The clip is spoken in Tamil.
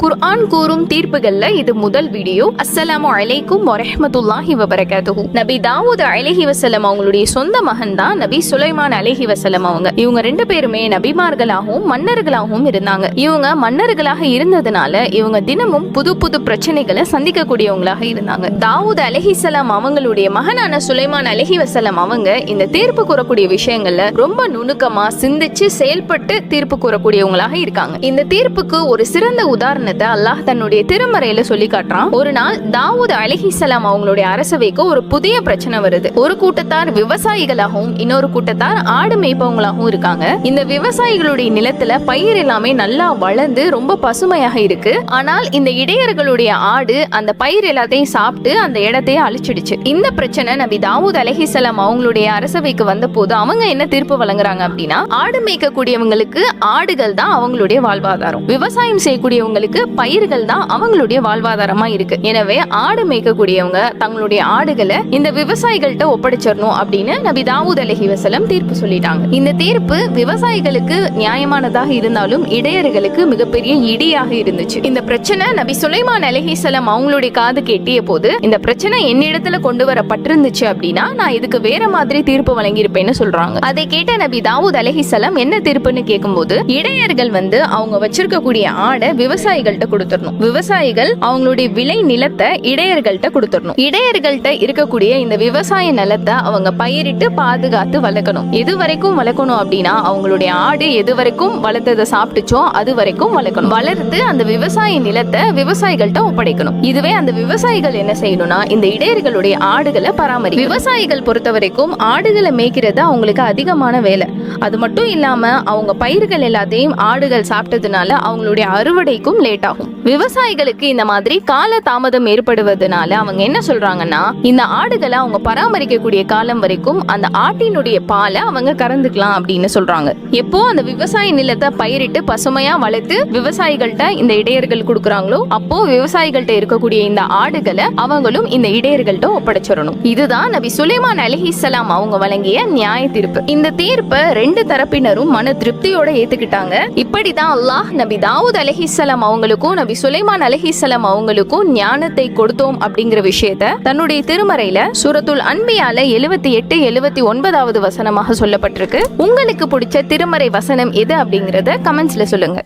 குர்ஆன் கூறும் தீர்ப்புகள்ல இது முதல் வீடியோ. அஸ்ஸலாமு அலைக்கும் வரஹ்மத்துல்லாஹி வபரகாத்துஹு. நபி தாவூத் அலைஹி வஸல்லம் அவங்களுடைய சொந்த மகன் தான் நபி சுலைமான் அலைஹி வஸல்லம் அவங்க. இவங்க ரெண்டு பேருமே நபிமார்களாகவும் மன்னர்களாகவும் இருந்தாங்க. இவங்க மன்னர்களாக இருந்ததுனால இவங்க தினமும் புது புது பிரச்சனைகளை சந்திக்கக்கூடியவங்களாக இருந்தாங்க. தாவூத் அலைஹிஸ்ஸலாம் அவங்களுடைய மகனான சுலைமான் அலைஹி வஸல்லம் அவங்க இந்த தீர்ப்பு கூறக்கூடிய விஷயங்கள்ல ரொம்ப நுணுக்கமா சிந்திச்சு செயல்பட்டு தீர்ப்பு கூறக்கூடியவங்களாக இருக்காங்க. இந்த தீர்ப்புக்கு ஒரு சிறந்த உதாரணத்தை அல்லாஹ் தன்னுடைய திருமறையில சொல்லி காட்டுறான். ஒரு நாள் தாவூத் அலைஹிஸ்ஸலாம் அவங்களுடைய அரசவைக்கு ஒரு புதிய பிரச்சனை வருது. ஒரு கூட்டத்தார் விவசாயிகளாகவும் இன்னொரு கூட்டத்தார் ஆடு மேய்ப்பவங்களாகவும் இருக்காங்க. இந்த விவசாயிகளுடைய நிலத்துல பயிர் எல்லாமே நல்லா வளர்ந்து ரொம்ப பசுமையாக இருக்கு. ஆனால் இந்த இடையர்களுடைய ஆடு அந்த பயிர் எல்லாத்தையும் சாப்பிட்டு அந்த இடத்தையே அழிச்சிடுச்சு. இந்த பிரச்சனை நபி தாவூத் அலைஹிஸ்ஸலாம் அவங்களுடைய அரசவைக்கு வந்த போது அவங்க என்ன தீர்ப்பு வழங்குறாங்க அப்படின்னா, ஆடு மேய்க்கக்கூடியவங்களுக்கு ஆடுகள் தான் அவங்களுடைய வாழ்வாதாரம், விவசாயம் செய்யக்கூடியவங்களுக்கு பயிர்கள் தான் அவங்களுடைய வாழ்வாதாரமா இருக்கு. எனவே ஆடு மேய்க்கக்கூடியவங்க தங்களுடைய ஆடுகளை இந்த விவசாயிகள்கிட்ட ஒப்படைச்சிடணும் அப்படின்னு நபி தாவூத் அலைஹி வஸல்லம் தீர்ப்பு சொல்லிட்டாங்க. இந்த தீர்ப்பு விவசாயிகளுக்கு நியாயமானதாக இருந்தாலும் இடையர்களுக்கு மிகப்பெரிய இடியாக இருந்துச்சு. இந்த பிரச்சனை நபி சுலைமான் அலைஹிஸ்ஸலாம் அவங்களுடைய காது கேட்டிய போது, இந்த பிரச்சனை என்னிடத்துல கொண்டு வரப்பட்டிருந்துச்சு அப்படின்னா நான் இதுக்கு வேற மாதிரி தீர்ப்பு வழங்கியிருப்பேன்னு சொல்றாங்க. அதை கேட்ட நபி தாவூத் அலைஹிஸ்ஸலாம் என்ன தீர்ப்புன்னு கேட்கும்போது, இடையர்கள் அவங்க வச்சிருக்கக்கூடிய ஆடை விவசாயிகள்கிட்ட கொடுத்துடணும், விவசாயிகள் அவங்களுடைய விளை நிலத்தை இடையர்கள்ட்ட கொடுத்துடணும். இடையர்கள்ட்ட இருக்கக்கூடிய இந்த விவசாய நிலத்தை அவங்க பயிரிட்டு பாதுகாத்து வளர்க்கணும். எது வரைக்கும் வளர்க்கணும் அப்படின்னா, அவங்களுடைய ஆடு எது வரைக்கும் வளர்த்ததை சாப்பிட்டுச்சோ அது வரைக்கும் வளர்க்கணும். வளர்த்து அந்த விவசாய நிலத்தை விவசாயிகள்ட்ட ஒப்படைக்கணும். இதுவே அந்த விவசாயிகள் என்ன செய்யணும்னா, இந்த இடையர்களுடைய ஆடுகளை பராமரி. விவசாயிகள் பொறுத்த வரைக்கும் ஆடுகளை மேய்க்கிறது அவங்களுக்கு அதிகமான வேலை. அது மட்டும் இல்லாம அவங்க பயிர்கள் எல்லாத்தையும் ஆடுகள் சாப்பிட்டதுனால அவங்களுடைய அறுவடைக்கும் லேட் ஆகும். விவசாயிகளுக்கு இந்த மாதிரி கால தாமதம் ஏற்படுவதனால அவங்க என்ன சொல்றாங்கன்னா, இந்த ஆடுகளை அவங்க பராமரிக்கக்கூடிய காலம் வரைக்கும் அந்த ஆட்டினுடைய பாலை அவங்க கறந்துக்கலாம் அப்படின்னு சொல்றாங்க. எப்போ அந்த விவசாய நிலத்தை பயிரிட்டு பசுமையா வளர்த்து விவசாயிகள்கிட்ட இந்த இடையர்கள் கொடுக்குறாங்களோ, அப்போ விவசாயிகள்கிட்ட இருக்கக்கூடிய இந்த ஆடுகளை அவங்களும் இந்த இடையர்கள்ட்ட ஒப்படைச்சிடணும். இதுதான் நபி சுலைமான் அலைஹிஸ்ஸலாம் அவங்க வழங்கிய நியாய தீர்ப்பு. இந்த தீர்ப்பை ரெண்டு தரப்பினரும் மன திருப்தியோட ஏத்துக்கிட்டாங்க. இப்படிதான் அல்லாஹ் நபி தாவூத் அலைஹிஸ்ஸலாம் அவங்களுக்கும் நபி சுலைமான் அலைஹிஸ்ஸலாம் அவங்களுக்கும் ஞானத்தை கொடுத்தோம் அப்படிங்கிற விஷயத்தை தன்னுடைய திருமறையில சூரத்துல் அன்பியால 78, 79வது வசனமாக சொல்லப்பட்டிருக்கு. உங்களுக்கு பிடிச்ச திருமறை வசனம் எது அப்படிங்கறத கமெண்ட்ஸ்ல சொல்லுங்க.